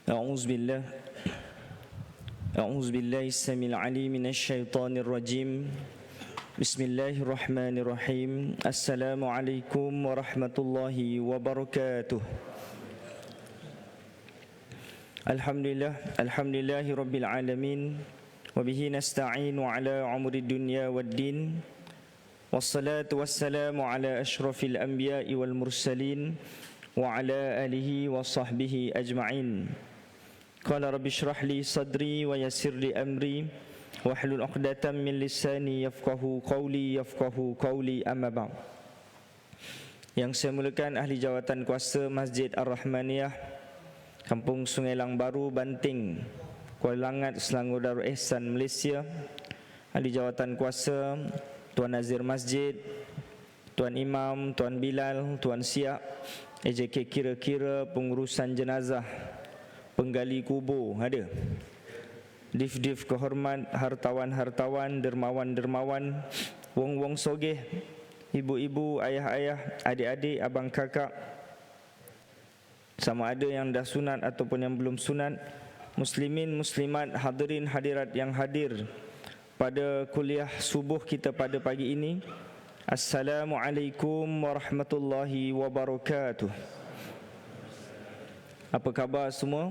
أعوذ بالله أعوذ بالله السميع العليم من الشيطان الرجيم بسم الله الرحمن الرحيم السلام عليكم ورحمة الله وبركاته الحمد لله رب العالمين وبه نستعين على عمر الدنيا والدين والصلاة والسلام على أشرف الأنبياء والمرسلين وعلى آله وصحبه أجمعين قال رب اشرح لي صدري ويسر لي أمري واحلل عقدة من lisani yafqahu qawli amma ba'd. Yang saya muliakan ahli jawatan kuasa Masjid Ar-Rahmaniyah Kampung Sungai Lang Baru, Banting, Kuala Langat, Selangor Darul Ihsan, Malaysia. Ahli jawatan kuasa Tuan Nazir Masjid, Tuan Imam, Tuan Bilal, Tuan Siak, AJK kira-kira, pengurusan jenazah, penggali kubur ada, div-div kehormat, hartawan-hartawan, dermawan-dermawan, wong-wong sogeh, ibu-ibu, ayah-ayah, adik-adik, abang kakak, sama ada yang dah sunat ataupun yang belum sunat, muslimin, muslimat, hadirin, hadirat yang hadir pada kuliah subuh kita pada pagi ini. Assalamualaikum warahmatullahi wabarakatuh. Apa khabar semua?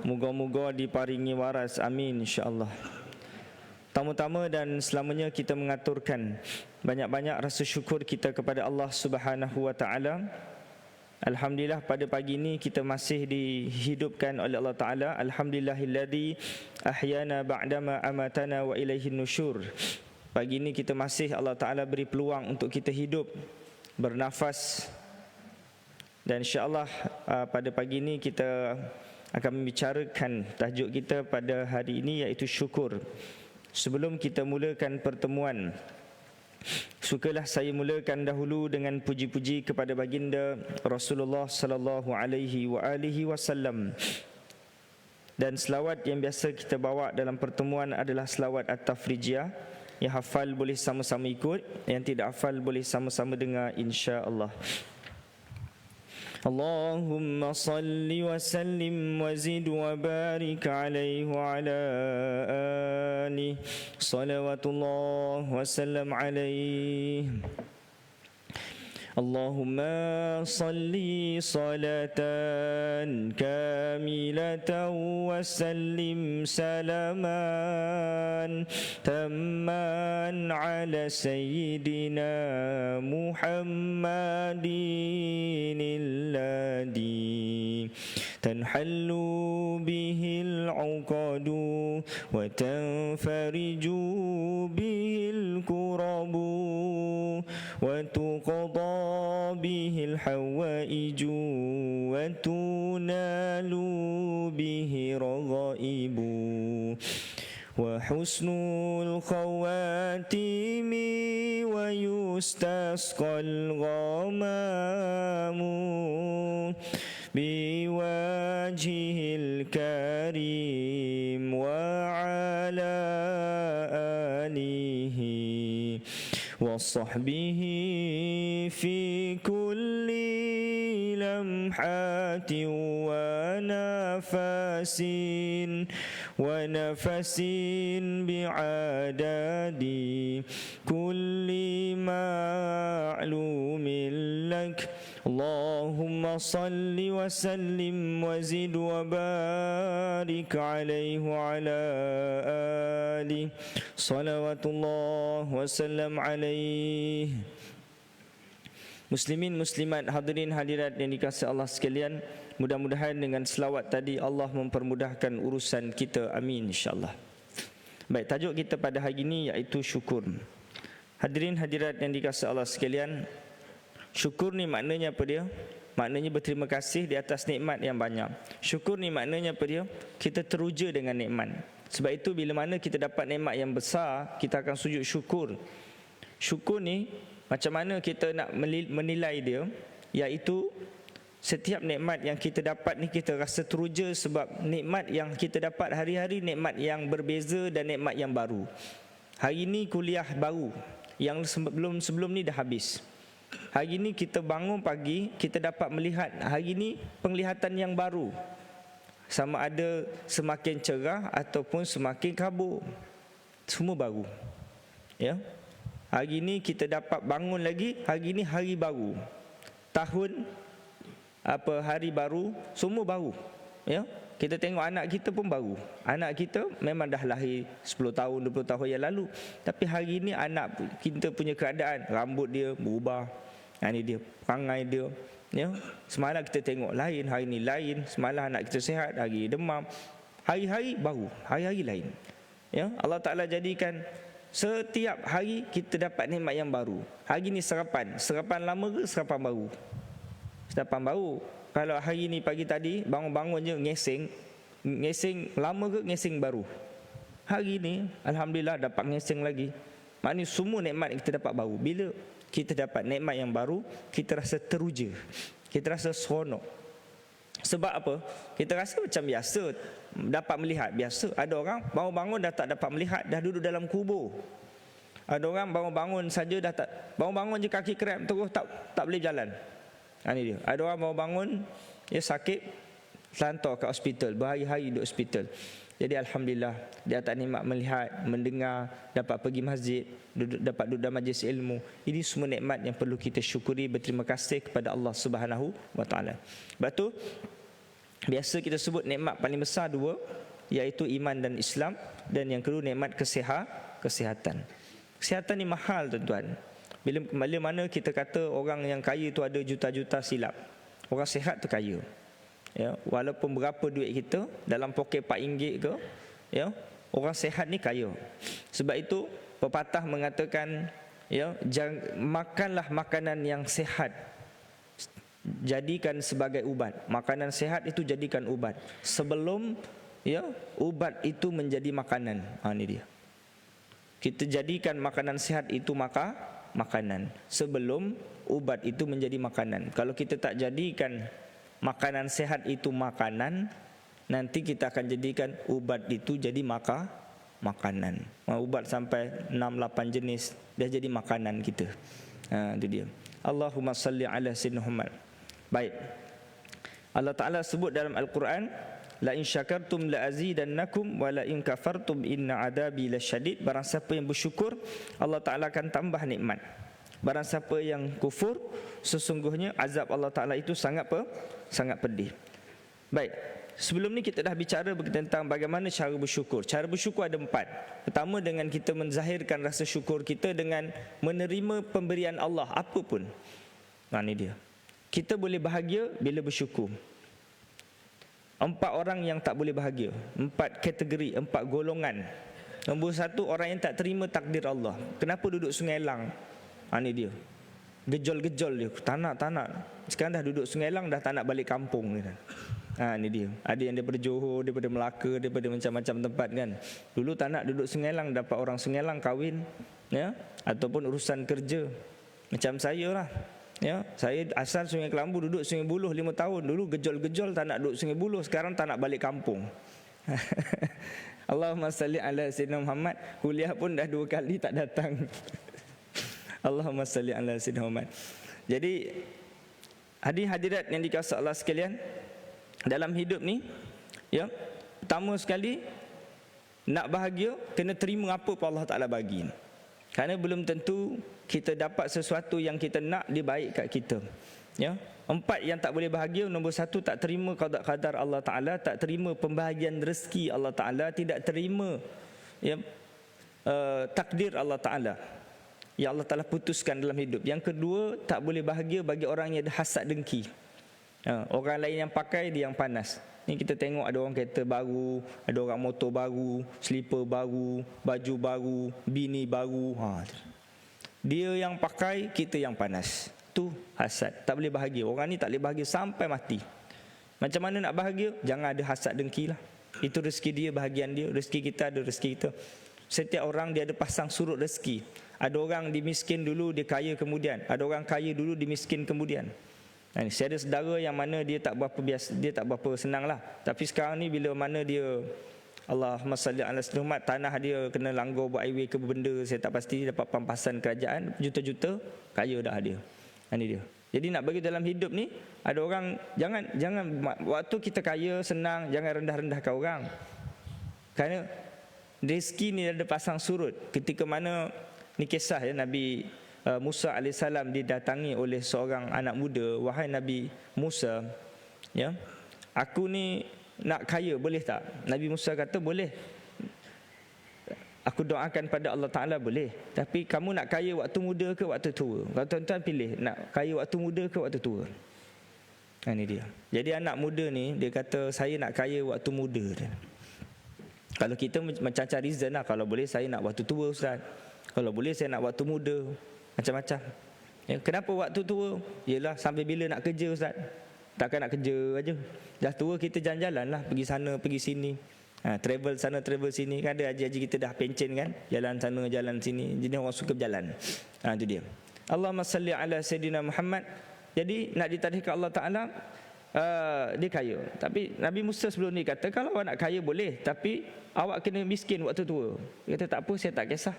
Moga-moga diparingi waras, amin insya-Allah. Tama-tama dan selamanya kita mengaturkan banyak-banyak rasa syukur kita kepada Allah Subhanahu wa taala. Alhamdulillah pada pagi ini kita masih dihidupkan oleh Allah Taala. Alhamdulillahilladzi ahyana ba'dama amatana wa ilaihin nusyur. Pagi ini kita masih Allah Taala beri peluang untuk kita hidup, bernafas. Dan insya-Allah pada pagi ini kita akan membicarakan tajuk kita pada hari ini iaitu syukur. Sebelum kita mulakan pertemuan, sukalah saya mulakan dahulu dengan puji-puji kepada baginda Rasulullah sallallahu alaihi wasallam. Dan selawat yang biasa kita bawa dalam pertemuan adalah selawat At-Tafrijiyah. Yang hafal boleh sama-sama ikut, yang tidak hafal boleh sama-sama dengar insya-Allah. Allahumma salli wa sallim wa zid wa barik alaihi wa ala alihi salawatullah wa sallam alaihi. Allahumma salli salatan kamilatan wa sallim salaman tamman ala sayyidina Muhammadin alladhi tanhallu bihil uqadu wa tanfariju bihil kurabu wa tuqada bihil hawaiju wa tunalu bihi raghaibu wa husnul khawatimi wa yustasqal ghamamu biwajhil karim wa ala alihi wa sahbihi fi kulli lamhatin wa nafasin bi'adadi kulli ma'lumin lak. Allahumma salli wa sallim wa zid wa barik alaihi wa ala alihi salawatullah wa sallam alaihi. Muslimin, muslimat, hadirin, hadirat yang dikasihi Allah sekalian, mudah-mudahan dengan selawat tadi Allah mempermudahkan urusan kita, amin insya-Allah. Baik, tajuk kita pada hari ini iaitu syukur. Hadirin, hadirat yang dikasihi Allah sekalian, syukur ni maknanya apa dia? Maknanya berterima kasih di atas nikmat yang banyak. Syukur ni maknanya apa dia? Kita teruja dengan nikmat. Sebab itu bila mana kita dapat nikmat yang besar, kita akan sujud syukur. Syukur ni macam mana kita nak menilai dia? Iaitu setiap nikmat yang kita dapat ni kita rasa teruja sebab nikmat yang kita dapat hari-hari nikmat yang berbeza dan nikmat yang baru. Hari ni kuliah baru yang sebelum ni dah habis. Hari ini kita bangun pagi, kita dapat melihat hari ini penglihatan yang baru. sama ada semakin cerah ataupun semakin kabur. Semua baru. Ya. Hari ni kita dapat bangun lagi, hari ni hari baru. Tahun hari baru, semua baru. Ya. Kita tengok anak kita pun baru. Anak kita memang dah lahir 10 tahun, 20 tahun yang lalu. Tapi hari ni anak kita punya keadaan, rambut dia berubah. Ini dia, perangai dia. Ya. Semalam kita tengok lain, hari ni lain. Semalam anak kita sihat, hari demam. Hari-hari baru, hari-hari lain. Ya. Allah Ta'ala jadikan setiap hari kita dapat nikmat yang baru. Hari ni sarapan lama ke sarapan baru? Sarapan baru. Kalau hari ni pagi tadi bangun-bangun je ngeseng lama ke ngeseng baru? Hari ni alhamdulillah dapat ngeseng lagi. Maknanya semua nikmat kita dapat baru. Bila kita dapat nikmat yang baru, kita rasa teruja, kita rasa seronok. Sebab apa? Kita rasa macam biasa, dapat melihat biasa. Ada orang bangun-bangun dah tak dapat melihat, dah duduk dalam kubur. Ada orang bangun-bangun saja dah tak, bangun-bangun je kaki krem terus tak boleh jalan. Ini dia. Ada orang bangun-bangun dia sakit, hantar ke hospital, berhari-hari duduk hospital. Jadi alhamdulillah dia tak nikmat melihat, mendengar, dapat pergi masjid, dapat duduk dalam majlis ilmu. Ini semua nikmat yang perlu kita syukuri, berterima kasih kepada Allah Subhanahu wa taala. Sebab tu biasa kita sebut nikmat paling besar dua, iaitu iman dan Islam, dan yang kedua nikmat kesihatan. Kesihatan ni mahal tuan-tuan. Bila mana kita kata orang yang kaya tu ada juta-juta, silap. Orang sihat tu kaya. Ya, walaupun berapa duit kita dalam poket RM4 ke, ya, orang sihat ni kaya. Sebab itu pepatah mengatakan, ya, makanlah makanan yang sihat, jadikan sebagai ubat. Makanan sihat itu jadikan ubat sebelum, ya, ubat itu menjadi makanan. Ini dia. Kita jadikan makanan sihat itu makanan sebelum ubat itu menjadi makanan. Kalau kita tak jadikan makanan sehat itu makanan, nanti kita akan jadikan ubat itu jadi makanan. Ubat sampai 6-8 jenis dah jadi makanan kita. Itu dia. Allahumma salli ala sayyidina Muhammad. Baik. Allah Ta'ala sebut dalam Al-Quran, la in syakartum la azidannakum wa la in kafartum inna adabi lasyadid. Barang siapa yang bersyukur, Allah Ta'ala akan tambah nikmat. Barang siapa yang kufur, sesungguhnya azab Allah Ta'ala itu sangat pedih. Baik, sebelum ni kita dah bicara tentang bagaimana cara bersyukur. Cara bersyukur ada 4. Pertama, dengan kita menzahirkan rasa syukur kita dengan menerima pemberian Allah apapun. Ini dia. Kita boleh bahagia bila bersyukur. 4 orang yang tak boleh bahagia, 4 kategori, 4 golongan. Nombor 1, orang yang tak terima takdir Allah. Kenapa duduk Sungai Lang? Ini dia. Gejol-gejol dia, tak nak. Sekarang dah duduk Sungai Lang, dah tak nak balik kampung kan. Ini dia. Ada yang daripada Johor, daripada Melaka, daripada macam-macam tempat kan. Dulu tak nak duduk Sungai Lang, dapat orang Sungai Lang kahwin, ya, ataupun urusan kerja. Macam saya lah. Ya, saya asal Sungai Kelambu, duduk Sungai Buloh 5 tahun. Dulu gejol-gejol tak nak duduk Sungai Buloh, sekarang tak nak balik kampung. Allahumma salli ala sayyidina Muhammad. Kuliah pun dah 2 kali tak datang. Allahumma salli ala sayyidina Muhammad. Jadi hadirat yang dikasihi Allah sekalian, dalam hidup ni, ya, pertama sekali nak bahagia kena terima apa pun Allah Ta'ala bagi. Kerana belum tentu kita dapat sesuatu yang kita nak dia baik kat kita. Ya. 4 yang tak boleh bahagia. Nombor 1, tak terima qadar Allah Ta'ala, tak terima pembahagian rezeki Allah Ta'ala, tidak terima, ya, takdir Allah Ta'ala yang Allah Ta'ala putuskan dalam hidup. Yang kedua, tak boleh bahagia bagi orang yang ada hasad dengki. Orang lain yang pakai, dia yang panas. Ni kita tengok ada orang kereta baru, ada orang motor baru, slipper baru, baju baru, bini baru. Dia yang pakai, kita yang panas. Tu hasad. Tak boleh bahagia. Orang ni tak boleh bahagia sampai mati. Macam mana nak bahagia? Jangan ada hasad dengki lah. Itu rezeki dia, bahagian dia. Rezeki kita ada rezeki kita. Setiap orang dia ada pasang surut rezeki. Ada orang dimiskin dulu, dia kaya kemudian. Ada orang kaya dulu, dimiskin kemudian. Saya ada saudara yang mana dia tak berapa biasa, dia tak berapa senang lah. Tapi sekarang ni bila mana dia, Allahumma salli ala sayyidina Muhammad, tanah dia kena langgar buat highway ke benda, saya tak pasti, dapat pampasan kerajaan juta-juta, kaya dah dia. Ini dia. Jadi nak bagi dalam hidup ni, ada orang jangan waktu kita kaya senang, jangan rendah-rendahkan orang. Kerana rezeki ni ada pasang surut. Ketika mana ni kisah ya, Nabi Musa AS didatangi oleh seorang anak muda, wahai Nabi Musa, ya, aku ni nak kaya, boleh tak? Nabi Musa kata boleh. Aku doakan pada Allah Ta'ala boleh. Tapi kamu nak kaya waktu muda ke waktu tua? Kalau tuan-tuan pilih, nak kaya waktu muda ke waktu tua? Ini dia. Jadi anak muda ni, dia kata saya nak kaya waktu muda dia. Kalau kita macam cari reason lah, kalau boleh saya nak waktu tua Ustaz, kalau boleh saya nak waktu muda, macam-macam ya. Kenapa waktu tua? Yelah sampai bila nak kerja Ustaz? Takkan nak kerja aja. Dah tua kita jalan-jalan lah, pergi sana pergi sini, travel sana travel sini. Kan ada haji-haji kita dah pencen kan, jalan sana jalan sini. Jadi orang suka berjalan. Itu dia. Allahumma salli ala Sayyidina Muhammad. Jadi nak ditadihkan Allah Ta'ala, dia kaya. Tapi Nabi Musa sebelum ni kata, kalau awak nak kaya boleh, tapi awak kena miskin waktu tua. Dia kata tak apa, saya tak kisah.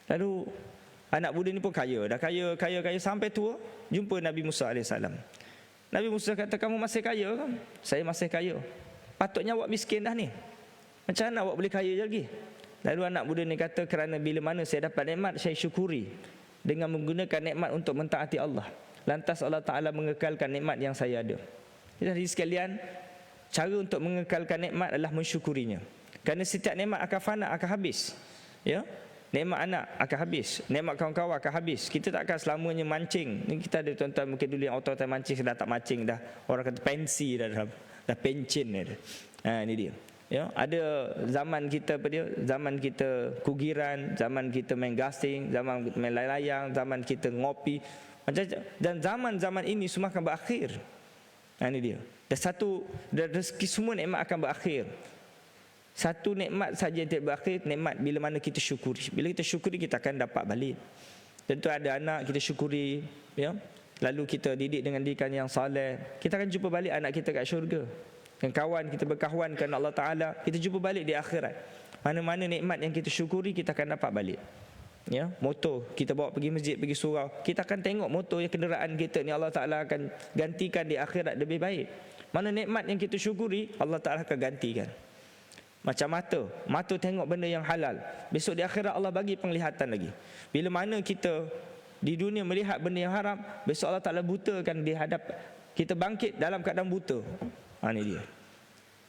Lalu anak muda ni pun kaya. Dah kaya sampai tua, jumpa Nabi Musa AS. Nabi Musa kata, kamu masih kaya kan? Saya masih kaya. Patutnya awak miskin dah ni. Macam mana awak boleh kaya lagi? Lalu anak muda ni kata, kerana bila mana saya dapat nikmat, saya syukuri dengan menggunakan nikmat untuk mentaati Allah. Lantas Allah Ta'ala mengekalkan nikmat yang saya ada. Jadi sekalian, cara untuk mengekalkan nikmat adalah mensyukurinya. Kerana setiap nikmat akan fana, akan habis. Ya, nikmat anak akan habis, nikmat kawan-kawan akan habis. Kita tak akan selamanya mancing. Ni kita ada tuan-tuan mungkin dulu yang orang mancing, sudah tak mancing dah. Orang kata pensi dah pencin dah. Ini dia. Ya, ada zaman kita zaman kita kugiran, zaman kita main gasing, zaman kita main layang, zaman kita ngopi. Dan zaman-zaman ini semua akan berakhir. Ini dia. Dan rezeki semua nikmat akan berakhir. Satu nikmat saja yang tidak berakhir, nikmat bila mana kita syukuri. Bila kita syukuri, kita akan dapat balik. Tentu ada anak kita syukuri, ya. Lalu kita didik dengan didikan yang saleh, kita akan jumpa balik anak kita kat syurga. Dan kawan kita berkawan kerana Allah Ta'ala, kita jumpa balik di akhirat. Mana-mana nikmat yang kita syukuri, kita akan dapat balik. Ya, motor kita bawa pergi masjid, pergi surau, kita akan tengok motor yang kenderaan kita ni Allah Ta'ala akan gantikan di akhirat lebih baik. Mana nikmat yang kita syukuri, Allah Ta'ala akan gantikan. Macam mata tengok benda yang halal, besok di akhirat Allah bagi penglihatan lagi. Bila mana kita di dunia melihat benda yang haram, besok Allah Ta'ala butakan di hadap kita, bangkit dalam keadaan buta. Ini dia.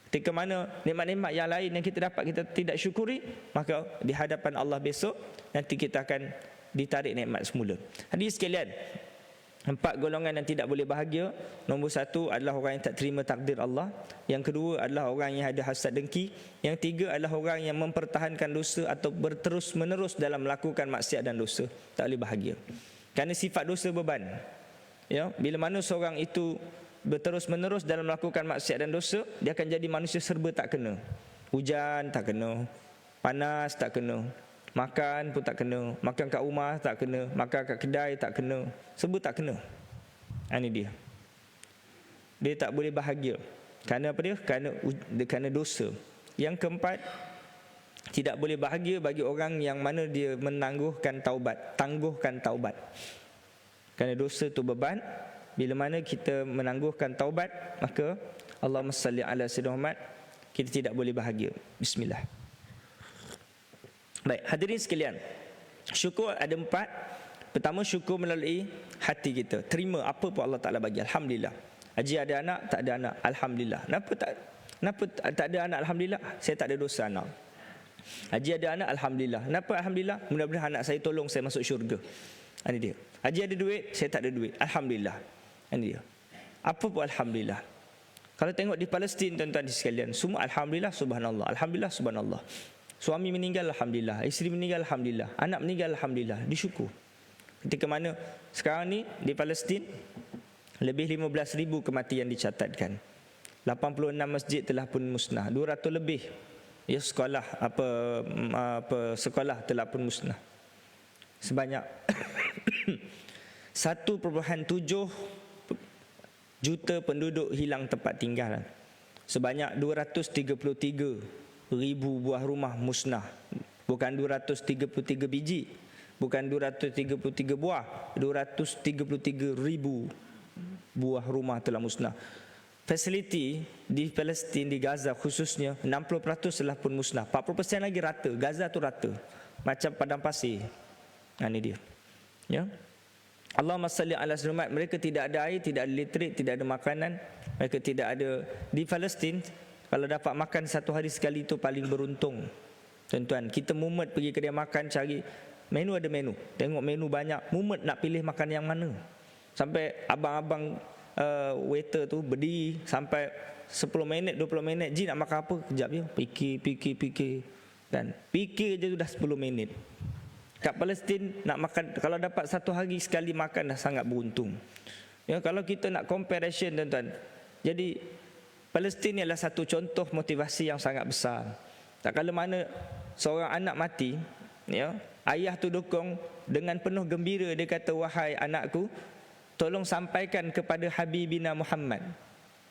Ketika mana nikmat-nikmat yang lain yang kita dapat kita tidak syukuri, maka di hadapan Allah besok nanti kita akan ditarik nikmat semula. Hadirin sekalian, 4 golongan yang tidak boleh bahagia. Nombor 1 adalah orang yang tak terima takdir Allah. Yang kedua adalah orang yang ada hasad dengki. Yang 3 adalah orang yang mempertahankan dosa atau berterus menerus dalam melakukan maksiat dan dosa. Tak boleh bahagia. Kerana sifat dosa beban. Ya, bila mana seorang itu berterus menerus dalam melakukan maksiat dan dosa, dia akan jadi manusia serba tak kena. Hujan tak kena, panas tak kena, makan pun tak kena, makan kat rumah tak kena, makan kat kedai tak kena, serba tak kena. Ini dia. Dia tak boleh bahagia. Kerana apa dia? Kerana dosa. Yang keempat, tidak boleh bahagia bagi orang yang mana dia menangguhkan taubat. Kerana dosa tu beban. Bila mana kita menangguhkan taubat, maka Allahumma salli ala Sayyidina Muhammad, kita tidak boleh bahagia. Bismillah. Baik, hadirin sekalian, syukur ada 4. Pertama, syukur melalui hati kita, terima apa pun Allah Ta'ala bagi. Alhamdulillah. Haji ada anak, tak ada anak, Alhamdulillah. Kenapa tak ada anak? Alhamdulillah, saya tak ada dosa anak. Haji ada anak, Alhamdulillah. Kenapa Alhamdulillah? Mudah-mudahan anak saya tolong saya masuk syurga. Ini dia. Haji ada duit, saya tak ada duit, Alhamdulillah. Ini dia. Apa pun Alhamdulillah. Kalau tengok di Palestin, tuan-tuan sekalian, semua Alhamdulillah, Subhanallah, Alhamdulillah, Subhanallah. Suami meninggal, Alhamdulillah. Isteri meninggal, Alhamdulillah. Anak meninggal, Alhamdulillah. Disyukur. Ketika mana sekarang ni di Palestin, lebih 15,000 kematian dicatatkan. 86 masjid telah pun musnah. 200 lebih sekolah sekolah telah pun musnah. Sebanyak 1.7 juta penduduk hilang tempat tinggal. Sebanyak 233,000 buah rumah musnah. Bukan 233 biji, bukan 233 buah, 233,000 buah rumah telah musnah. Fasiliti di Palestin, di Gaza khususnya 60% telah pun musnah. 40% lagi rata. Gaza tu rata, macam padang pasir. Ini dia. Ya. Allahumma salli ala sayyidina. Mereka tidak ada air, tidak ada listrik, tidak ada makanan. Mereka tidak ada. Di Palestin, kalau dapat makan satu hari sekali itu paling beruntung. Tuan-tuan, kita mumet pergi kedai makan cari menu, ada menu. Tengok menu banyak, mumet nak pilih makan yang mana. Sampai abang-abang waiter tu berdiri sampai 10 minit 20 minit, ji nak makan apa, kejap je, fikir dan fikir je sudah 10 minit. Kat Palestin nak makan, kalau dapat satu hari sekali makan dah sangat beruntung. Ya, kalau kita nak comparison tuan-tuan, jadi Palestin ni adalah satu contoh motivasi yang sangat besar. Tak kala mana seorang anak mati, ya, ayah tu dukung dengan penuh gembira, dia kata, wahai anakku, tolong sampaikan kepada Habibina Muhammad,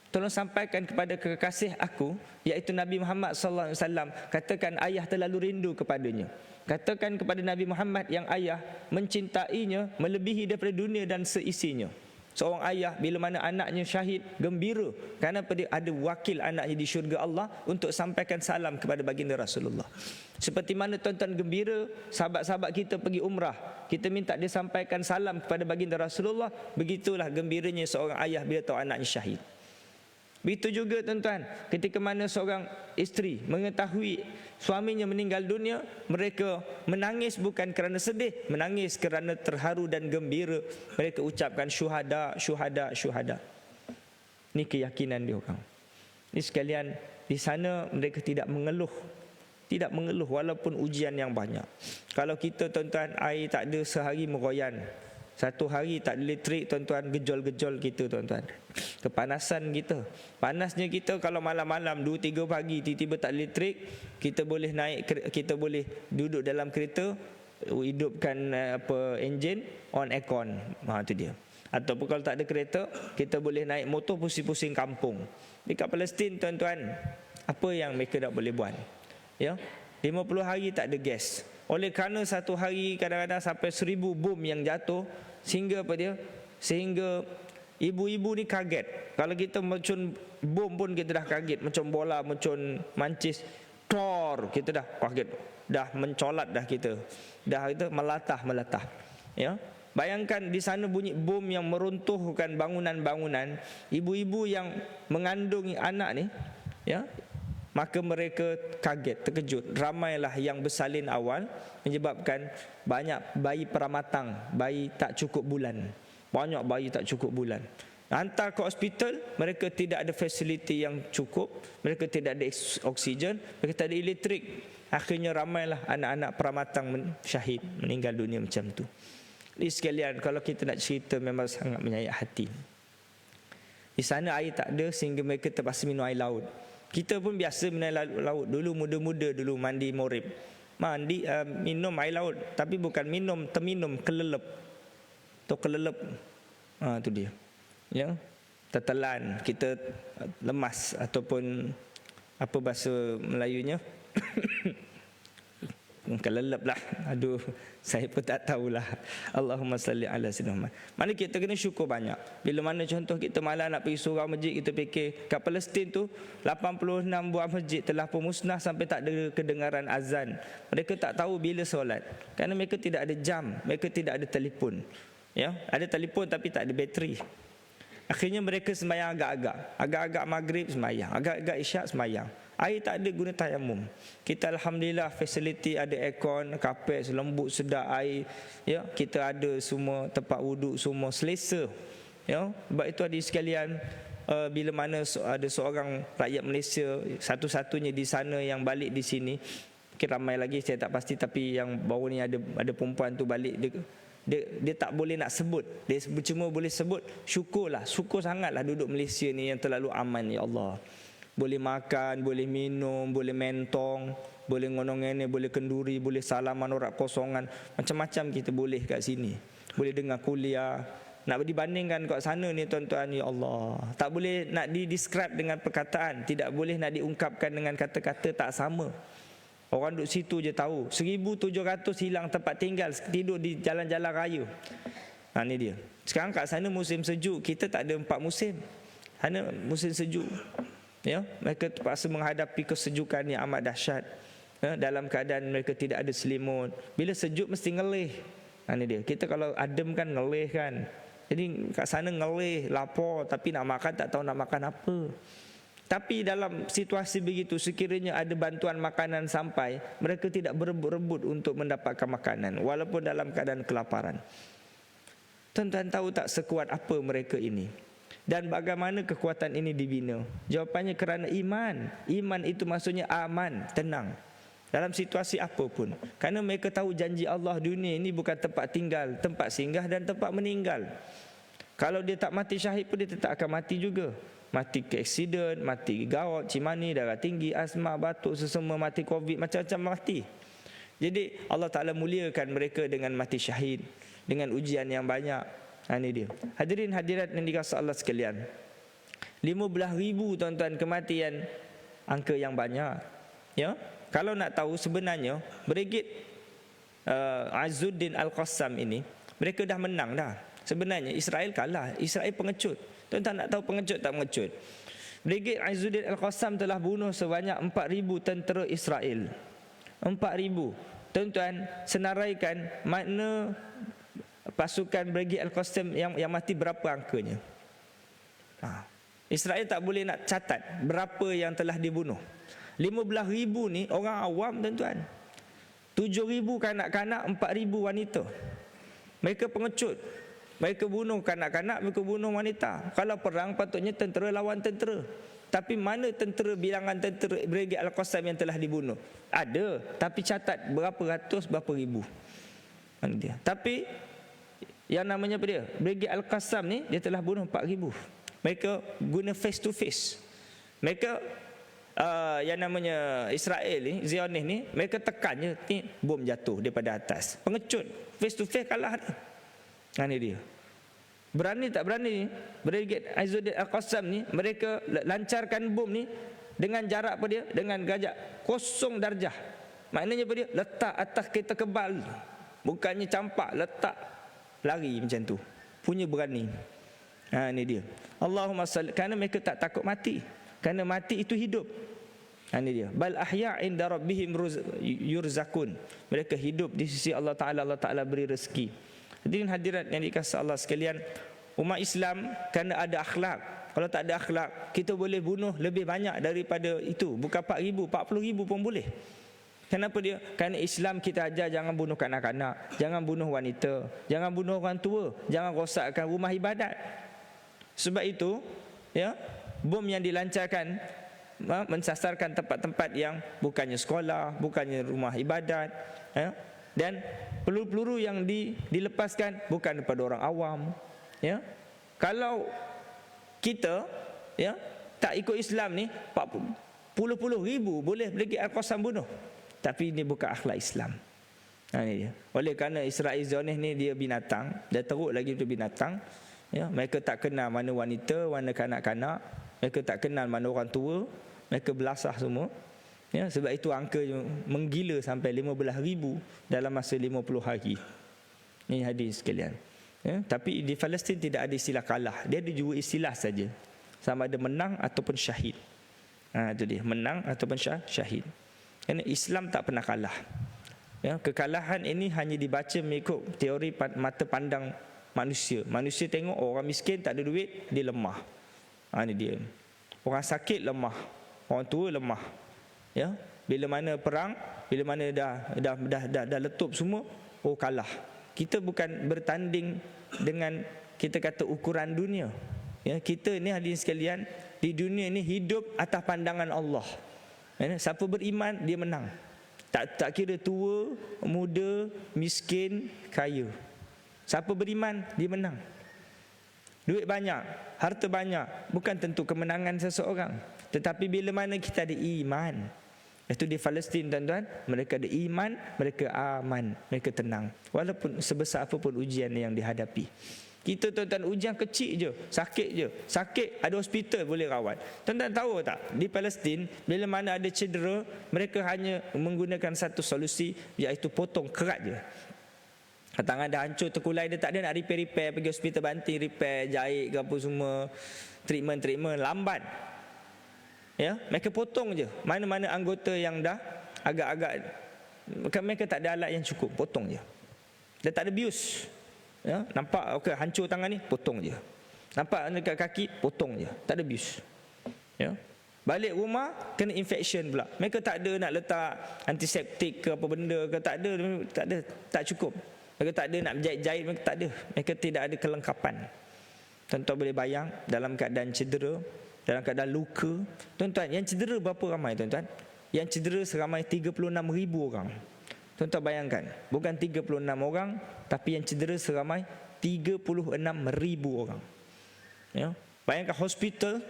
tolong sampaikan kepada kekasih aku, iaitu Nabi Muhammad sallallahu alaihi wasallam, katakan ayah terlalu rindu kepadanya. Katakan kepada Nabi Muhammad yang ayah mencintainya melebihi daripada dunia dan seisinya. Seorang ayah bila mana anaknya syahid gembira kerana dia ada wakil anaknya di syurga Allah untuk sampaikan salam kepada baginda Rasulullah. Seperti mana tuan-tuan gembira sahabat-sahabat kita pergi umrah, kita minta dia sampaikan salam kepada baginda Rasulullah, begitulah gembiranya seorang ayah bila tahu anaknya syahid. Begitu juga tuan-tuan, ketika mana seorang isteri mengetahui suaminya meninggal dunia, mereka menangis bukan kerana sedih, menangis kerana terharu dan gembira. Mereka ucapkan syuhada, syuhada, syuhada. Ini keyakinan dia orang. Ini sekalian, di sana mereka tidak mengeluh. Tidak mengeluh walaupun ujian yang banyak. Kalau kita tuan-tuan, air tak ada sehari meroyan. Satu hari tak ada elektrik tuan-tuan, gejol-gejol kita tuan-tuan. Kepanasan kita. Panasnya kita kalau malam-malam 2-3 pagi tiba-tiba tak ada elektrik, kita boleh naik, kita boleh duduk dalam kereta, hidupkan enjin, on aircon. Itu dia. Ataupun kalau tak ada kereta, kita boleh naik motor pusing-pusing kampung. Dekat Palestin tuan-tuan, apa yang mereka tak boleh buat? Ya, 50 hari tak ada gas. Oleh kerana satu hari kadang-kadang sampai 1000 bom yang jatuh, sehingga apa dia? Sehingga ibu-ibu ni kaget. Kalau kita mencun bom pun kita dah kaget, macam bola mencun mancis, tor, kita dah kaget, dah mencolat dah kita. Dah kita melatah. Ya. Bayangkan di sana bunyi bom yang meruntuhkan bangunan-bangunan, ibu-ibu yang mengandung anak ni, ya, maka mereka kaget, terkejut. Ramailah yang bersalin awal, menyebabkan banyak bayi peramatang, bayi tak cukup bulan. Banyak bayi tak cukup bulan. Hantar ke hospital, mereka tidak ada fasiliti yang cukup, mereka tidak ada oksigen, mereka tak ada elektrik. Akhirnya ramailah anak-anak peramatang syahid, meninggal dunia macam tu. Jadi sekalian, kalau kita nak cerita memang sangat menyayat hati. Di sana air tak ada sehingga mereka terpaksa minum air laut. Kita pun biasa minum air laut. Dulu muda-muda dulu mandi morib. Minum air laut, tapi bukan terminum, kelelep. Atau kelelep. Tu dia. Ya. Tertelan, kita lemas ataupun apa bahasa Melayunya? Kelelep lah. Aduh, saya pun tak tahulah. Allahumma salli ala sayyidina Muhammad. Mana kita kena syukur banyak. Bila mana contoh kita malam nak pergi surau masjid, kita fikir kat Palestin tu 86 buah masjid telah pun musnah sampai tak ada kedengaran azan. Mereka tak tahu bila solat kerana mereka tidak ada jam, mereka tidak ada telefon. Ya, ada telefon tapi tak ada bateri. Akhirnya mereka sembahyang agak-agak maghrib sembahyang, agak-agak isyak sembahyang. Air tak ada, guna tayamum. Kita alhamdulillah fasiliti ada aircon, kapet lembut sedap air. Ya, kita ada semua tempat wuduk semua selesa. Ya, sebab itu adik sekalian, bila mana ada seorang rakyat Malaysia satu-satunya di sana yang balik di sini, mungkin ramai lagi saya tak pasti, tapi yang baru ni ada perempuan tu balik, dia tak boleh nak sebut, dia cuma boleh sebut syukurlah, syukur sangatlah duduk Malaysia ni yang terlalu aman, ya Allah. Boleh makan, boleh minum, boleh mentong, boleh ngonong-ngene, boleh kenduri, boleh salaman orang kosongan, macam-macam kita boleh kat sini. Boleh dengar kuliah. Nak dibandingkan kat sana ni tuan-tuan, ya Allah, tak boleh nak di-describe dengan perkataan, tidak boleh nak diungkapkan dengan kata-kata, tak sama. Orang duduk situ je tahu. 1,700 hilang tempat tinggal, tidur di jalan-jalan raya. Ni dia. Sekarang kat sana musim sejuk, kita tak ada 4 musim. Hanya musim sejuk. Ya, mereka terpaksa menghadapi kesejukan yang amat dahsyat. Dalam keadaan mereka tidak ada selimut. Bila sejuk mesti ngelih. Ini dia. Kita kalau adem kan ngelih kan. Jadi kat sana ngelih, lapar, tapi nak makan tak tahu nak makan apa. Tapi dalam situasi begitu, sekiranya ada bantuan makanan sampai, mereka tidak berebut-rebut untuk mendapatkan makanan walaupun dalam keadaan kelaparan. Tuan-tuan tahu tak sekuat apa mereka ini? Dan bagaimana kekuatan ini dibina? Jawapannya kerana iman. Iman itu maksudnya aman, tenang dalam situasi apa pun. Kerana mereka tahu janji Allah, dunia ini bukan tempat tinggal, tempat singgah dan tempat meninggal. Kalau dia tak mati syahid pun dia tetap akan mati juga. Mati ke aksiden, mati gout, cimani, darah tinggi, asma, batuk, sesama, mati covid, macam-macam mati. Jadi Allah Ta'ala muliakan mereka dengan mati syahid, dengan ujian yang banyak. Ini dia. Hadirin hadirat yang dikasihi Allah sekalian, 15,000 tuan-tuan kematian, angka yang banyak. Ya, kalau nak tahu sebenarnya Brigade Izzuddin Al-Qassam ini, mereka dah menang dah. Sebenarnya Israel kalah, Israel pengecut. Tuan-tuan nak tahu pengecut tak pengecut? Brigade Izzuddin Al-Qassam telah bunuh sebanyak 4,000 tentera Israel. 4,000. Tuan-tuan senaraikan makna pasukan Brigade Al-Qassam yang mati berapa angkanya. Israel tak boleh nak catat berapa yang telah dibunuh. 15,000 ni orang awam tuan-tuan. 7,000 kanak-kanak, 4,000 wanita. Mereka pengecut. Mereka bunuh kanak-kanak, mereka bunuh wanita. Kalau perang patutnya tentera lawan tentera. Tapi mana tentera, bilangan tentera Brigade Al-Qassam yang telah dibunuh? Ada, tapi catat berapa ratus, berapa ribu. Dia. Tapi yang namanya apa dia? Brigade Al-Qassam ni dia telah bunuh 4,000. Mereka guna face to face. Mereka yang namanya Israel ni, Zionis ni, mereka tekan je, ni bom jatuh daripada atas. Pengecut, face to face kalah dia. Ini dia. Berani tak berani Brigade Izzuddin Al-Qassam ni, mereka lancarkan bom ni dengan jarak apa dia? Dengan jarak 0 darjah. Maknanya apa dia? Letak atas kereta kebal. Bukannya campak, letak lari macam tu. Punya berani. Ini dia. Allahumma salli. Kerana mereka tak takut mati. Kerana mati itu hidup. Ini dia. Bal ahya' inda rabbihim yurzakun. Mereka hidup di sisi Allah Ta'ala. Allah Ta'ala beri rezeki. Hadirin hadirat yang dikasihi Allah sekalian, umat Islam kerana ada akhlak. Kalau tak ada akhlak, kita boleh bunuh lebih banyak daripada itu. Bukan 4,000, 40,000 pun boleh. Kenapa dia? Kerana Islam kita ajar jangan bunuh kanak-kanak, jangan bunuh wanita, jangan bunuh orang tua, jangan rosakkan rumah ibadat. Sebab itu, ya, bom yang dilancarkan mensasarkan tempat-tempat yang bukannya sekolah, bukannya rumah ibadat, ya. Dan peluru-peluru yang dilepaskan bukan kepada orang awam, ya. Kalau kita, ya, tak ikut Islam ni, 40,000 boleh Brigade Al-Qassam bunuh. Tapi ini bukan akhlak Islam. Ini dia. Oleh kerana Israel Zionis ni dia binatang, dia teruk lagi itu binatang, ya. Mereka tak kenal mana wanita, mana kanak-kanak, mereka tak kenal mana orang tua, mereka belasah semua. Ya, sebab itu angka menggila sampai 15,000 dalam masa 50 hari. Ini hadis sekalian. Ya, tapi di Palestin tidak ada istilah kalah. Dia ada juga istilah saja. Sama ada menang ataupun syahid. Itu dia, menang ataupun syahid. Kerana Islam tak pernah kalah. Ya, kekalahan ini hanya dibaca mengikut teori mata pandang manusia. Manusia tengok orang miskin tak ada duit, dia lemah. Ini dia. Orang sakit lemah, orang tua lemah. Ya, bila mana perang, bila mana dah letup semua, kalah. Kita bukan bertanding dengan kita kata ukuran dunia. Ya, kita ni hadirin sekalian, di dunia ni hidup atas pandangan Allah. Ya, siapa beriman dia menang. Tak kira tua, muda, miskin, kaya. Siapa beriman dia menang. Duit banyak, harta banyak, bukan tentu kemenangan seseorang. Tetapi bila mana kita ada iman, itu di Palestin tuan-tuan, mereka ada iman, mereka aman, mereka tenang. Walaupun sebesar apapun ujian yang dihadapi. Kita tuan-tuan ujian kecil je, sakit je. Sakit ada hospital boleh rawat. Tuan-tuan tahu tak, di Palestin bila mana ada cedera, mereka hanya menggunakan satu solusi, iaitu potong kerat je. Tangan dah hancur, terkulai, dia tak ada nak repair, pergi hospital Banting, repair, jahit ke apa semua, treatment, lambat. Ya, mereka potong je. Mana-mana anggota yang dah agak-agak, mereka tak ada alat yang cukup, potong je. Dia tak ada bius. Ya, nampak okey hancur tangan ni, potong je. Nampak dekat kaki, potong je. Tak ada bius. Ya. Balik rumah kena infection pula. Mereka tak ada nak letak antiseptik ke apa benda ke, tak ada, tak cukup. Mereka tak ada nak jahit-jahit, mereka tak ada. Mereka tidak ada kelengkapan. Tuan-tuan boleh bayang dalam keadaan cedera, dalam keadaan luka. Tuan-tuan, yang cedera berapa ramai tuan-tuan? Yang cedera seramai 36,000 orang. Tuan-tuan bayangkan, bukan 36 orang, tapi yang cedera seramai 36,000 orang. Ya. Bayangkan hospital,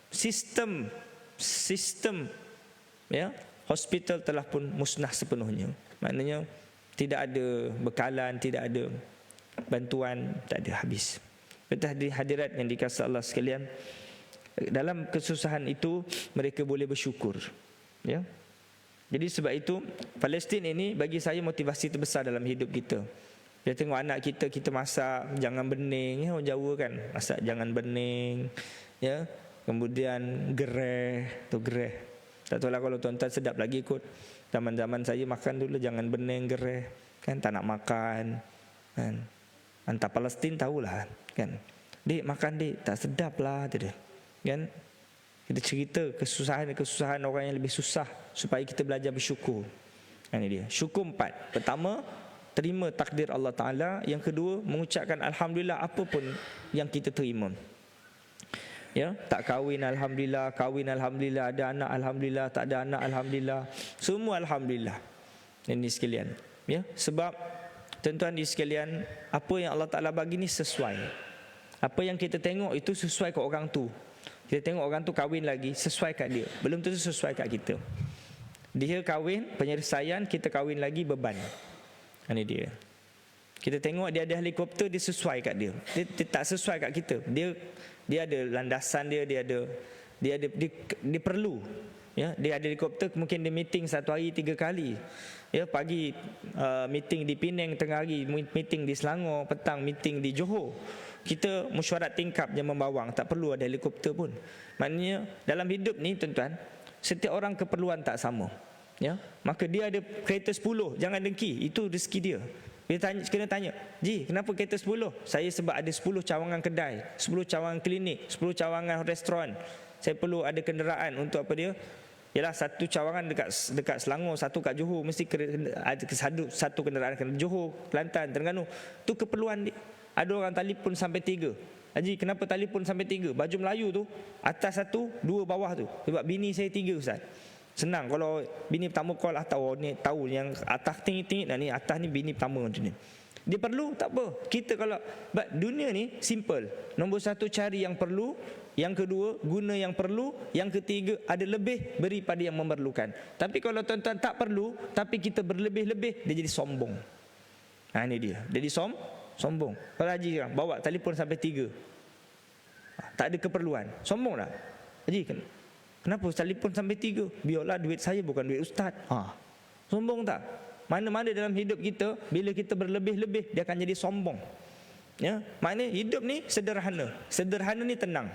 sistem ya, hospital telah pun musnah sepenuhnya. Maknanya tidak ada bekalan, tidak ada bantuan, tak ada, habis. Betul hadirat yang dikasihi Allah sekalian, dalam kesusahan itu mereka boleh bersyukur. Ya. Jadi sebab itu Palestin ini bagi saya motivasi terbesar dalam hidup kita. Dia tengok anak kita, kita masak jangan bening, ya, orang Jawa kan, masak jangan bening, ya. Kemudian gereh. Tak tahulah kalau tuan-tuan sedap lagi kot. Zaman-zaman saya makan dulu jangan bening, gereh, kan, tak nak makan, kan. Hantar Palestin tahulah, kan. Dik makan dik, tak sedap lah dia, kan. Kita cerita kesusahan orang yang lebih susah supaya kita belajar bersyukur. Ini dia. Syukur 4. Pertama, terima takdir Allah Ta'ala. Yang kedua, mengucapkan Alhamdulillah apapun yang kita terima. Ya, tak kahwin Alhamdulillah, kahwin Alhamdulillah, ada anak Alhamdulillah, tak ada anak Alhamdulillah, semua Alhamdulillah. Ini sekalian, ya, sebab tuan-tuan di sekalian, apa yang Allah Ta'ala bagi ni sesuai. Apa yang kita tengok itu sesuai kat orang tu. Kita tengok orang tu kahwin lagi, sesuai kat dia, belum tentu sesuai kat kita. Dia kahwin, penyelesaian, kita kahwin lagi, beban. Ini dia. Kita tengok dia ada helikopter, dia sesuai kat dia. Dia tak sesuai kat kita. Dia ada landasan dia perlu. Ya, dia ada helikopter, mungkin dia meeting satu hari 3 kali. Ya, pagi meeting di Penang, tengah hari meeting di Selangor, petang meeting di Johor. Kita mesyuarat tingkap je membawang, tak perlu ada helikopter pun. Maknanya dalam hidup ni tuan-tuan, setiap orang keperluan tak sama. Ya, maka dia ada kereta 10, jangan dengki, itu rezeki dia. Dia kena tanya, Ji, kenapa kereta 10? Saya sebab ada 10 cawangan kedai, 10 cawangan klinik, 10 cawangan restoran. Saya perlu ada kenderaan untuk apa dia? Yalah, satu cawangan dekat Selangor, satu kat Johor, mesti ada satu kenderaan ke Johor, Kelantan, Terengganu. Tu keperluan dia. Ada orang telefon sampai 3. Haji, kenapa telefon sampai 3? Baju Melayu tu, atas 1, 2 bawah tu. Sebab bini saya 3 Ustaz. Senang kalau bini pertama call, tahu yang atas tinggi dan ni atas ni bini pertama macam ni. Dia perlu, tak apa. Kita kalau dunia ni simple. Nombor 1 cari yang perlu, yang kedua guna yang perlu, yang ketiga ada lebih, beri pada yang memerlukan. Tapi kalau tuan-tuan tak perlu tapi kita berlebih-lebih, dia jadi sombong. Ini dia. Jadi sombong. Kalau haji bawa telefon sampai 3, tak ada keperluan, sombong tak? Haji, kenapa telefon sampai 3? Biarlah duit saya, bukan duit ustaz. Sombong tak? Mana-mana dalam hidup kita, bila kita berlebih-lebih, dia akan jadi sombong. Ya, maknanya hidup ni sederhana. Sederhana ni tenang.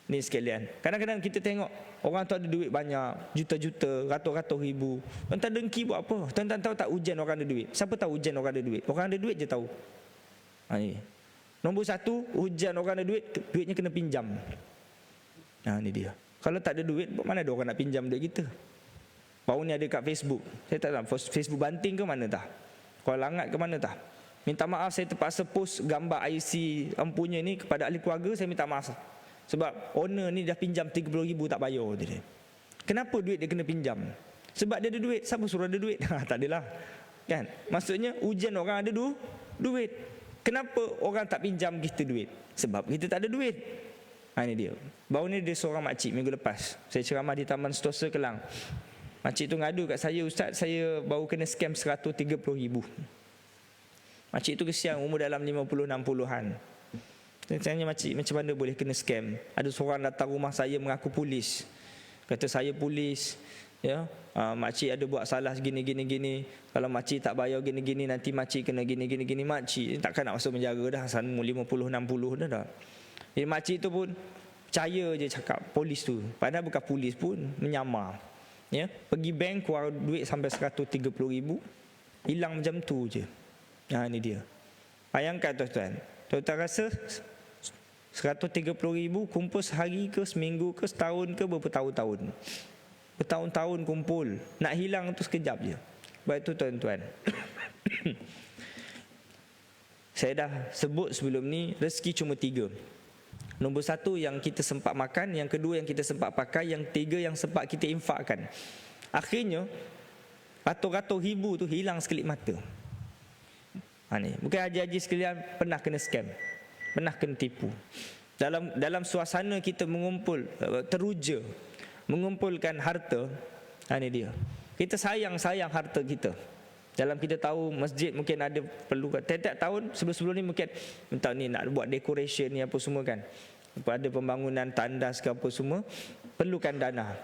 Ni sekalian, kadang-kadang kita tengok orang tu ada duit banyak, juta-juta, ratus-ratus ribu. Tuan-tuan dengki buat apa? Tuan-tuan tahu tak ujian orang ada duit? Siapa tahu ujian orang ada duit? Orang ada duit je tahu. Nombor 1, ujian orang ada duit, duitnya kena pinjam. Ni dia. Kalau tak ada duit, mana ada orang nak pinjam duit kita? Baru ni ada kat Facebook. Saya tak tahu Facebook Banting ke mana tah? Kuala Langat ke mana tah? Minta maaf, saya terpaksa post gambar IC empunya ni kepada ahli keluarga. Saya minta maaf sebab owner ni dah pinjam 30,000 tak bayar dia. Kenapa duit dia kena pinjam? Sebab dia ada duit. Siapa suruh ada duit? Tak adalah, kan? Maksudnya ujian orang ada duit. Kenapa orang tak pinjam kita duit? Sebab kita tak ada duit. Ini dia. Baru ni dia seorang makcik minggu lepas, saya ceramah di Taman Sentosa Kelang. Makcik tu ngadu kat saya, Ustaz, saya baru kena scam 130,000. Makcik tu kesian, umur dalam 50-60-an. Saya tanya makcik, macam mana boleh kena scam? Ada seorang datang rumah saya mengaku polis. Kata saya polis, Ya, makcik ada buat salah gini. Kalau makcik tak bayar gini, nanti makcik kena gini. Makcik takkan nak masuk penjara dah, sana 50 60 dah. Jadi makcik tu pun percaya je cakap polis tu, padahal bukan polis pun, menyamar. Ya, pergi bank keluar duit sampai 130,000, hilang macam tu je. Ni dia. Bayangkan tuan-tuan rasa 130,000 kumpul sehari ke, seminggu ke, setahun ke, bertahun-tahun. Bertahun-tahun kumpul, nak hilang tu sekejap je. Sebab itu tuan-tuan, saya dah sebut sebelum ni, rezeki cuma 3. Nombor 1 yang kita sempat makan, yang kedua yang kita sempat pakai, yang 3 yang sempat kita infakkan. Akhirnya ratus-ratus ribu tu hilang sekelip mata. Ni bukan haji-haji sekalian pernah kena scam, pernah kena tipu. Dalam suasana kita mengumpul, teruja mengumpulkan harta, ni dia. Kita sayang harta kita. Dalam kita tahu masjid mungkin ada perlu, tiap-tiap tahun sebelum ni mungkin entah ni nak buat decoration ni apa semua kan, ada pembangunan tandas ke apa semua, perlukan dana.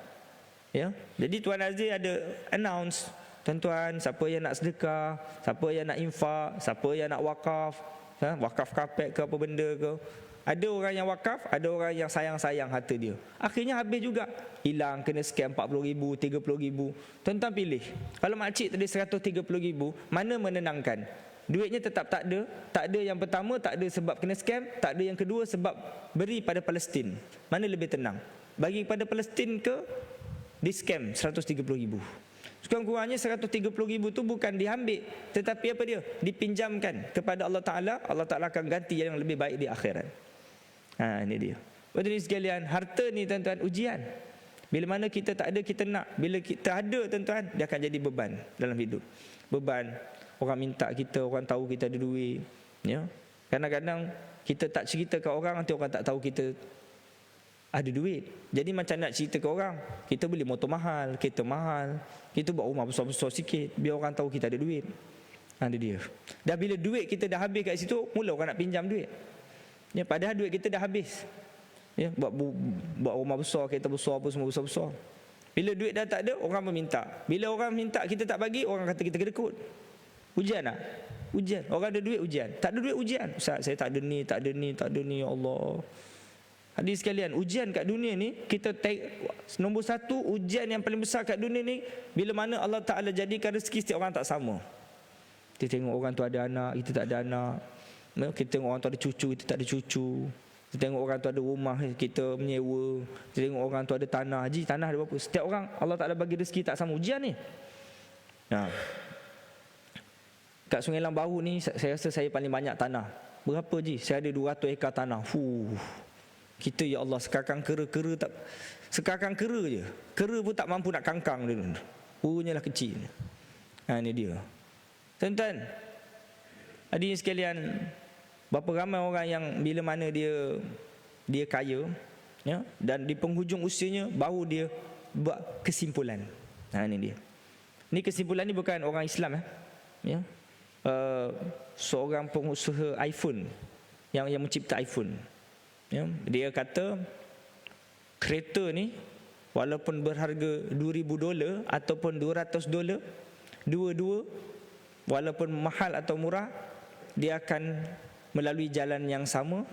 Ya, jadi Tuan Aziz ada announce, tuan-tuan siapa yang nak sedekah, siapa yang nak infak, siapa yang nak wakaf, wakaf kapek ke apa benda ke. Ada orang yang wakaf, ada orang yang sayang harta dia. Akhirnya habis juga. Hilang, kena scam 40,000, 30,000. Tuan-tuan pilih. Kalau makcik tadi 130,000, mana menenangkan? Duitnya tetap tak ada. Tak ada yang pertama, tak ada sebab kena scam. Tak ada yang kedua sebab beri pada Palestin. Mana lebih tenang? Bagi pada Palestin ke di scam 130,000? Sekurang-kurangnya 130,000 tu bukan diambil, tetapi apa dia? Dipinjamkan kepada Allah Ta'ala. Allah Ta'ala akan ganti yang lebih baik di akhirat. Ini dia. Hadirin sekalian, harta ni tuan-tuan ujian. Bila mana kita tak ada, kita nak. Bila kita ada tuan-tuan, dia akan jadi beban dalam hidup. Beban. Orang minta kita, orang tahu kita ada duit. Ya. Kadang-kadang kita tak cerita ke orang, nanti orang tak tahu kita ada duit. Jadi macam nak cerita ke orang, kita beli motor mahal, kereta mahal, kita buat rumah besar-besar sikit, biar orang tahu kita ada duit. Ada dia. Dah bila duit kita dah habis kat situ, mula orang nak pinjam duit. Ya, padahal duit kita dah habis. Ya, buat rumah besar, kereta besar apa semua besar-besar. Bila duit dah tak ada, orang meminta. Bila orang minta kita tak bagi, orang kata kita kedekut. Ujian tak? Ujian. Orang ada duit ujian. Tak ada duit ujian. Ustaz, saya tak ada ni, ya Allah. Hadirin sekalian, ujian kat dunia ni, kita nombor 1 ujian yang paling besar kat dunia ni, bila mana Allah Ta'ala jadikan rezeki setiap orang tak sama. Kita tengok orang tu ada anak, kita tak ada anak. Kita tengok orang tu ada cucu, kita tak ada cucu. Kita tengok orang tu ada rumah, kita menyewa. Kita tengok orang tu ada tanah. Haji, tanah ada berapa? Setiap orang Allah Ta'ala bagi rezeki tak sama. Ujian ni. Kat Sungai Lambahu ni, saya rasa saya paling banyak tanah. Berapa Ji? Saya ada 200 ekar tanah. Kita ya Allah, sekakang kera tak, sekakang kera je. Kera pun tak mampu nak kangkang dia. Punyalah kecil. Ini dia. Tuan-tuan, hadirin sekalian, berapa ramai orang yang bila mana dia kaya, ya, dan di penghujung usianya baru dia buat kesimpulan. Ini dia. Ini kesimpulan ni bukan orang Islam, ya. Seorang pengusaha iPhone yang mencipta iPhone, ya, dia kata kereta ni walaupun berharga $2,000 ataupun $200, dua-dua walaupun mahal atau murah, dia akan melalui jalan yang sama,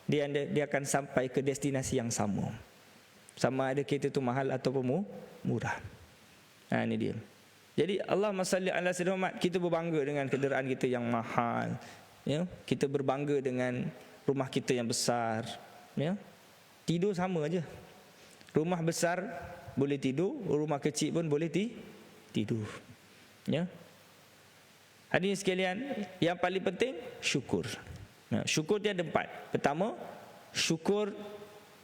dia akan sampai ke destinasi yang sama. Sama ada kereta tu mahal ataupun murah. Ini dia. Jadi Allahumma salli ala sayyidina Muhammad, kita berbangga dengan kenderaan kita yang mahal, ya. Kita berbangga dengan rumah kita yang besar, ya. Tidur sama aja. Rumah besar boleh tidur, rumah kecil pun boleh tidur. Ya. Hadirin sekalian, yang paling penting syukur. Syukur dia ada 4. Syukur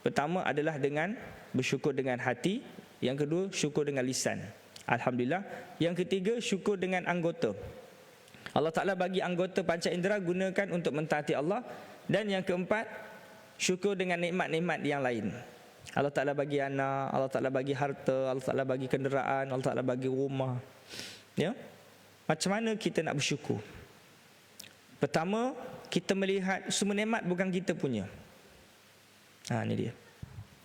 pertama adalah dengan bersyukur dengan hati. Yang kedua, syukur dengan lisan. Alhamdulillah. Yang ketiga, syukur dengan anggota. Allah Ta'ala bagi anggota panca indera gunakan untuk mentaati Allah. Dan yang keempat, syukur dengan nikmat-nikmat yang lain. Allah Ta'ala bagi anak, Allah Ta'ala bagi harta, Allah Ta'ala bagi kenderaan, Allah Ta'ala bagi rumah. Ya? Macam mana kita nak bersyukur? Pertama, kita melihat semua nikmat bukan kita punya. Ini dia.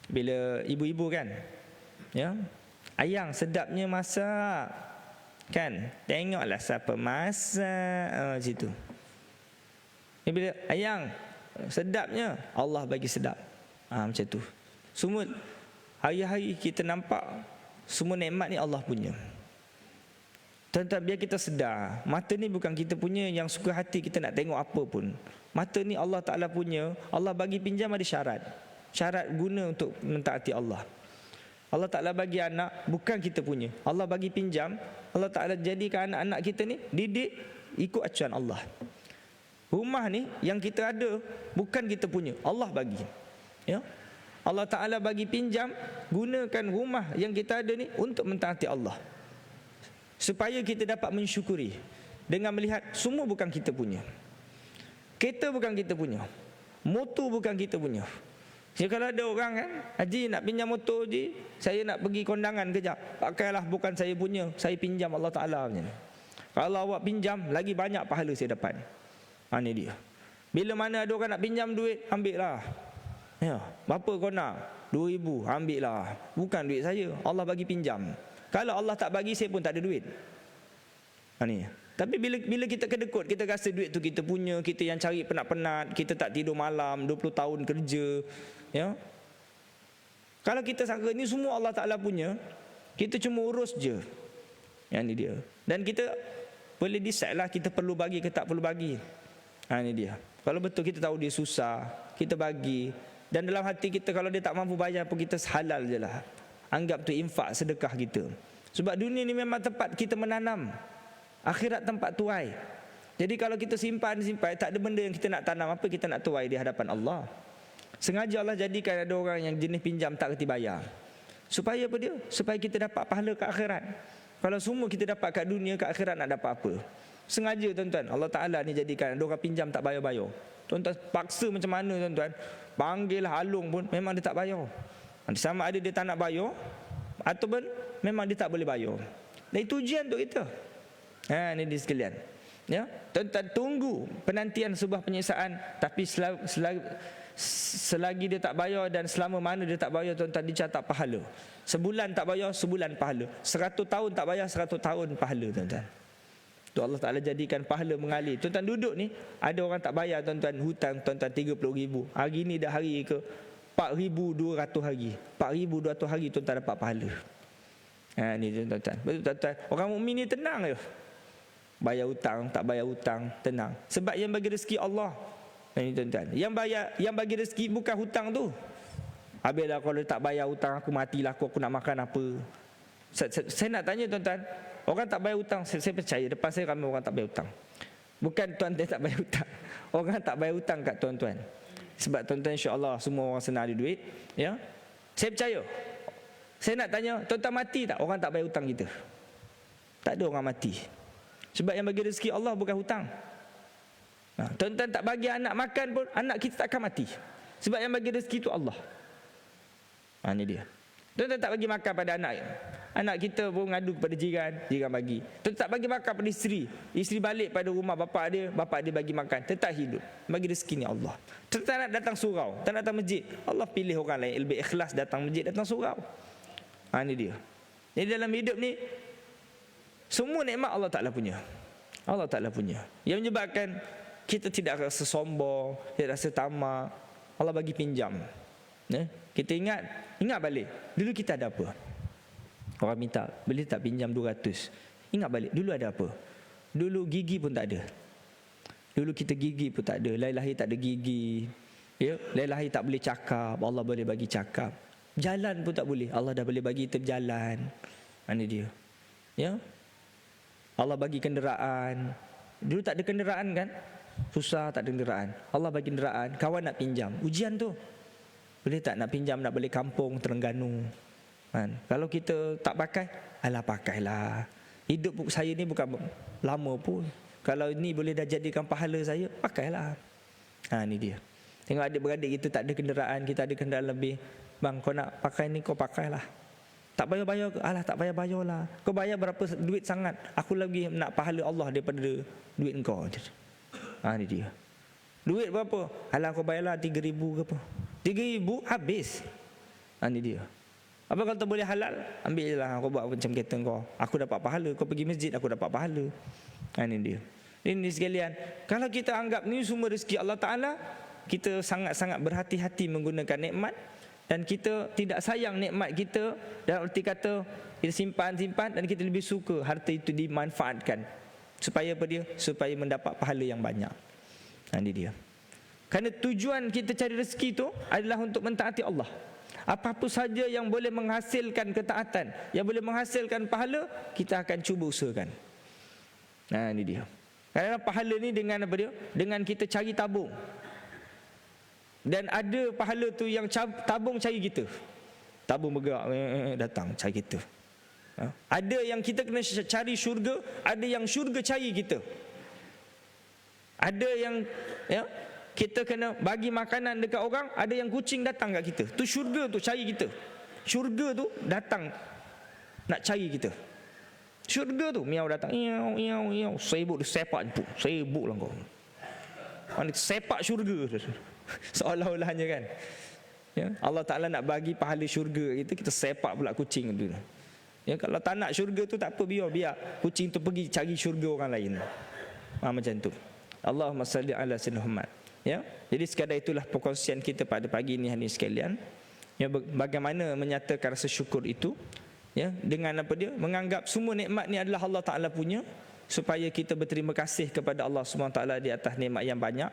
Bila ibu-ibu kan, ya, Ayang, sedapnya masak. Kan? Tengoklah siapa masak. Situ. Ni bila ayang, sedapnya Allah bagi sedap. Macam tu. Semua hari-hari kita nampak semua nikmat ni Allah punya. Tuan-tuan, biar kita sedar, mata ni bukan kita punya yang suka hati kita nak tengok apa pun. Mata ni Allah Ta'ala punya. Allah bagi pinjam ada syarat. Syarat guna untuk mentaati Allah. Allah Ta'ala bagi anak bukan kita punya. Allah bagi pinjam. Allah Ta'ala jadikan anak-anak kita ni didik ikut acuan Allah. Rumah ni yang kita ada bukan kita punya, Allah bagi. Ya. Allah Ta'ala bagi pinjam, gunakan rumah yang kita ada ni untuk mentaati Allah, supaya kita dapat mensyukuri dengan melihat semua bukan kita punya. Kereta bukan kita punya, motor bukan kita punya. Jadi kalau ada orang kan, Haji nak pinjam motor Haji, saya nak pergi kondangan kejap, pakailah, bukan saya punya, saya pinjam Allah Ta'ala punya. Kalau awak pinjam, lagi banyak pahala saya dapat. Ni dia. Bila mana ada orang nak pinjam duit, ambil lah. Ya, berapa kau nak? 2,000, ambil lah. Bukan duit saya, Allah bagi pinjam. Kalau Allah tak bagi, saya pun tak ada duit. Ni. Tapi bila kita kedekut, kita rasa duit tu kita punya, kita yang cari penat-penat, kita tak tidur malam, 20 tahun kerja. Ya. Kalau kita sangka ni semua Allah Ta'ala punya, kita cuma urus je. Yang ni dia. Dan kita boleh decide lah kita perlu bagi ke tak perlu bagi. Ini dia. Kalau betul kita tahu dia susah, kita bagi. Dan dalam hati kita kalau dia tak mampu bayar pun kita halal je lah. Anggap tu infak, sedekah kita. Sebab dunia ni memang tempat kita menanam, akhirat tempat tuai. Jadi kalau kita simpan, tak ada benda yang kita nak tanam, apa kita nak tuai di hadapan Allah? Sengaja Allah jadikan ada orang yang jenis pinjam tak kerti bayar. Supaya apa dia? Supaya kita dapat pahala ke akhirat. Kalau semua kita dapat kat dunia, kat akhirat nak dapat apa? Sengaja tuan-tuan, Allah Ta'ala ni jadikan ada orang pinjam tak bayar-bayar. Tuan-tuan paksa macam mana tuan-tuan, panggil halung pun memang dia tak bayar. Sama ada dia tak nak bayar ataupun memang dia tak boleh bayar. Dan itu ujian untuk kita. Ni dia sekalian. Ya, tuan-tuan tunggu penantian sebuah penyiksaan. Tapi selagi dia tak bayar dan selama mana dia tak bayar, tuan-tuan dicatat pahala. Sebulan tak bayar, sebulan pahala. 100 tahun tak bayar, 100 tahun pahala tuan-tuan. Tu Allah Ta'ala jadikan pahala mengalir. Tuan-tuan duduk ni, ada orang tak bayar tuan-tuan hutang tuan-tuan 30,000. Hari ni dah hari ke 4,200 hari. 4,200 hari tuan-tuan dapat pahala. Ni tuan-tuan. Betul tuan-tuan. Orang mukmin ni tenang je. Bayar hutang, tak bayar hutang, tenang. Sebab yang bagi rezeki Allah. Ni tuan-tuan. Yang bagi rezeki bukan hutang tu. Habislah kalau tak bayar hutang aku matilah aku nak makan apa. Saya nak tanya tuan-tuan, orang tak bayar hutang, saya percaya depan saya ramai orang tak bayar hutang. Bukan tuan-tuan tak bayar hutang, orang tak bayar hutang kat tuan-tuan. Sebab tuan-tuan insya-Allah semua orang senang ada duit, ya. Saya percaya. Saya nak tanya, tuan-tuan mati tak orang tak bayar hutang kita? Tak ada orang mati. Sebab yang bagi rezeki Allah bukan hutang. Tuan-tuan tak bagi anak makan pun, anak kita tak akan mati. Sebab yang bagi rezeki itu Allah. Ini dia. Tuan-tuan tak bagi makan pada anak kita pun ngadu kepada jiran bagi. Tuan tak bagi makan pada isteri balik pada rumah bapak dia bagi makan, tetap hidup. Bagi rezeki ni Allah. Tuan nak datang surau, tak nak datang masjid, Allah pilih orang lain lebih ikhlas datang masjid, datang surau. Ini dia. Jadi dalam hidup ni semua nikmat Allah Ta'ala punya. Allah Ta'ala punya. Yang menyebabkan kita tidak rasa sombong, tidak rasa tamak. Allah bagi pinjam. Kita ingat balik, dulu kita ada apa? Orang minta, boleh tak pinjam 200? Ingat balik, dulu ada apa? Dulu gigi pun tak ada. Dulu kita gigi pun tak ada, lahir tak ada gigi. Ya, lahir tak boleh cakap, Allah boleh bagi cakap. Jalan pun tak boleh, Allah dah boleh bagi kita berjalan. Mana dia? Ya. Allah bagi kenderaan. Dulu tak ada kenderaan kan? Susah tak ada kenderaan. Allah bagi kenderaan, kawan nak pinjam. Ujian tu. Boleh tak nak pinjam, nak balik kampung Terengganu kan? Kalau kita tak pakai, alah pakailah. Hidup saya ni bukan lama pun. Kalau ni boleh dah jadikan pahala saya, pakailah. Ni dia. Tengok adik-beradik kita tak ada kenderaan, kita ada kenderaan lebih. Bang, kau nak pakai ni, kau pakailah. Tak bayar-bayar, alah tak bayar-bayar lah. Kau bayar berapa duit sangat, aku lagi nak pahala Allah daripada duit kau. Ni dia. Duit berapa? Alah kau bayarlah 3,000 ke apa. 3,000 habis. Ini dia. Apa kalau tak boleh halal? Ambil je lah, kau buat macam kata kau. Aku dapat pahala, kau pergi masjid aku dapat pahala. Ini dia. Ini sekalian, kalau kita anggap ni semua rezeki Allah Ta'ala, kita sangat-sangat berhati-hati menggunakan nikmat, dan kita tidak sayang nikmat kita, dalam arti kata kita simpan dan kita lebih suka harta itu dimanfaatkan. Supaya apa dia? Supaya mendapat pahala yang banyak. Ini dia. Kerana tujuan kita cari rezeki itu adalah untuk mentaati Allah. Apa-apa saja yang boleh menghasilkan ketaatan, yang boleh menghasilkan pahala, kita akan cuba usahakan. Nah, ini dia. Kerana pahala ni dengan apa dia? Dengan kita cari tabung. Dan ada pahala tu yang tabung cari kita. Tabung bergerak datang cari kita. Ada yang kita kena cari syurga, ada yang syurga cari kita. Ada yang kita kena bagi makanan dekat orang, ada yang kucing datang kat kita. Tu syurga tu cari kita. Syurga tu datang nak cari kita. Syurga tu miau datang, iau, sibuk dia sepak je, sibuk lah kau. Mana sepak syurga seolah-olahnya kan. Ya, Allah Ta'ala nak bagi pahala syurga kita sepak pula kucing tu. Ya, kalau tak nak syurga tu tak apa, biar kucing tu pergi cari syurga orang lain. Macam tu. Allahumma salli ala sayyidina Muhammad. Ya, jadi sekadar itulah perkongsian kita pada pagi ini hari sekalian. Ya, bagaimana menyatakan rasa syukur itu. Ya, dengan apa dia? Menganggap semua nikmat ni adalah Allah Ta'ala punya, supaya kita berterima kasih kepada Allah SWT di atas nikmat yang banyak.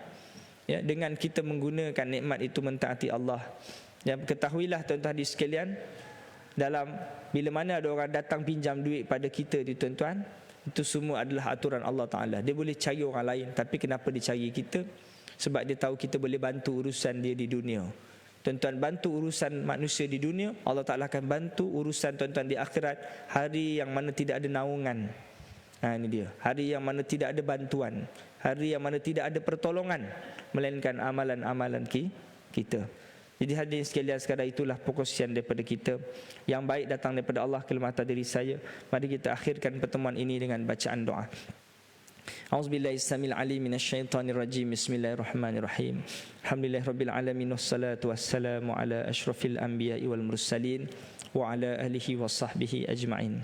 Ya, dengan kita menggunakan nikmat itu mentaati Allah. Ya, ketahuilah tuan-tuan di sekalian, dalam bila mana ada orang datang pinjam duit pada kita di tuan-tuan, itu semua adalah aturan Allah Ta'ala. Dia boleh cari orang lain, tapi kenapa dia cari kita? Sebab dia tahu kita boleh bantu urusan dia di dunia. Tuan-tuan, bantu urusan manusia di dunia, Allah Ta'ala akan bantu urusan tuan-tuan di akhirat, hari yang mana tidak ada naungan. Ini dia, hari yang mana tidak ada bantuan, hari yang mana tidak ada pertolongan, melainkan amalan-amalan kita. Jadi hadirin sekalian, sekadar itulah perkongsian daripada kita. Yang baik datang daripada Allah ke mata diri saya. Mari kita akhirkan pertemuan ini dengan bacaan doa. A'udzubillahi samil alim minasyaitonir rajim. Bismillahirrahmanirrahim. Alhamdulillahirabbil alamin wassalatu wassalamu ala asyrafil anbiya'i wal mursalin wa ala alihi washabbihi ajma'in.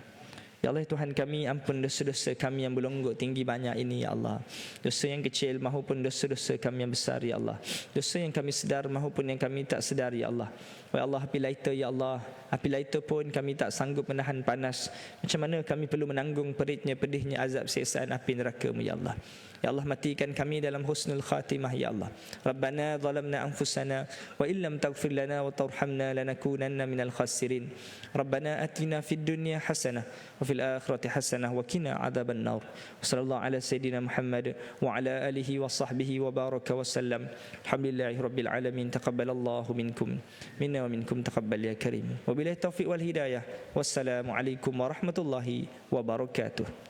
Ya Allah Tuhan kami, ampun dosa-dosa kami yang berlonggok tinggi banyak ini ya Allah. Dosa yang kecil maupun dosa-dosa kami yang besar ya Allah. Dosa yang kami sedar maupun yang kami tak sedar ya Allah. Ya Allah, apabila itu ya Allah, apabila itu pun kami tak sanggup menahan panas, macam mana kami perlu menanggung peritnya, pedihnya azab siksaan api neraka-Mu ya Allah. Ya Allah, matikan kami dalam husnul khatimah ya Allah. Rabbana zalamna anfusana wa illam taghfir lana wa tarhamna lanakunanna minal khasirin. Rabbana atina fid dunya hasanah wa fil akhirati hasanah wa qina adzaban nar. Sallallahu ala sayidina Muhammad wa ala alihi wa sahbihi wa baraka wa sallam. Alhamdulillahirabbil alamin. Taqabbalallahu minkum minna wa minkum taqabbal ya karim. Wabillahi taufiq wal hidayah. Wassalamu alaikum warahmatullahi wabarakatuh.